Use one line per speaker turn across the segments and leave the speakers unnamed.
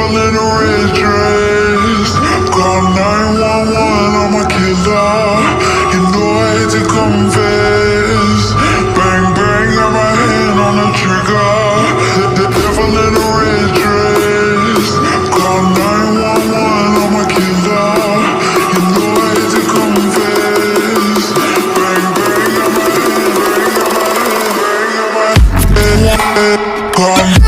devil in a red dress. Call 911, I'm a killer. You know I hate to confess. Bang, bang, got my hand on the trigger. The devil in a red dress. Call 911, I'm a killer. You know I hate to confess. Bang, bang, got my hand, bang, got my hand, bang, got my hand. Call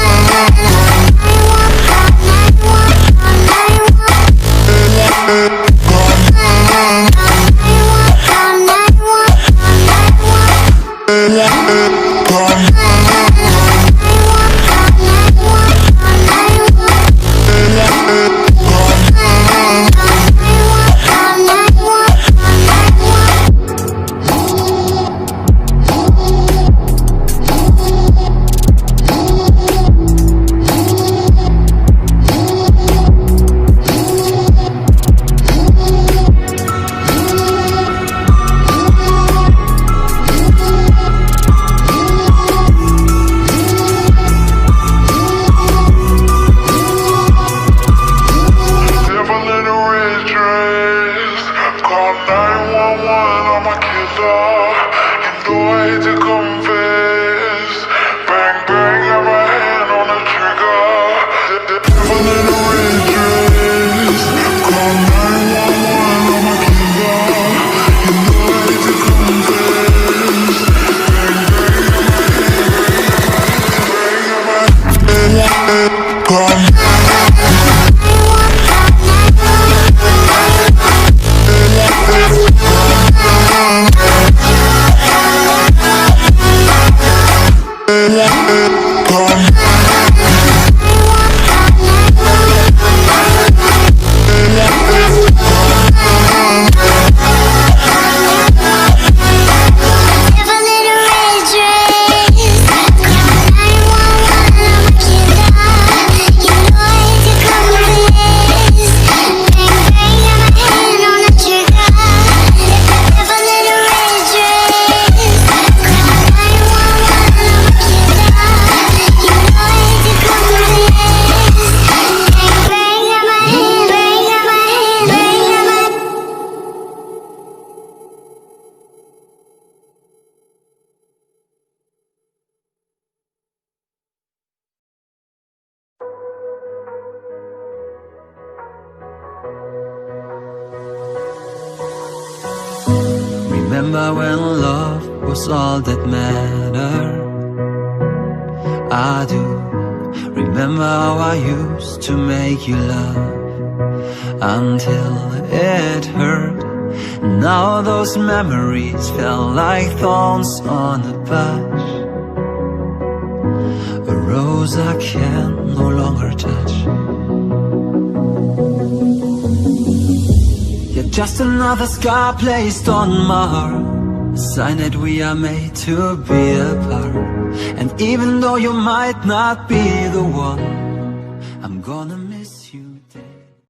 Remember when love was all that mattered? I do. Remember how I used to make you laugh until it hurt. Now those memories felt like thorns on a patch, a rose I can no longer touch. You're just another scar placed on my heart, a sign that we are made to be apart. And even though you might not be the one, I'm gonna miss you.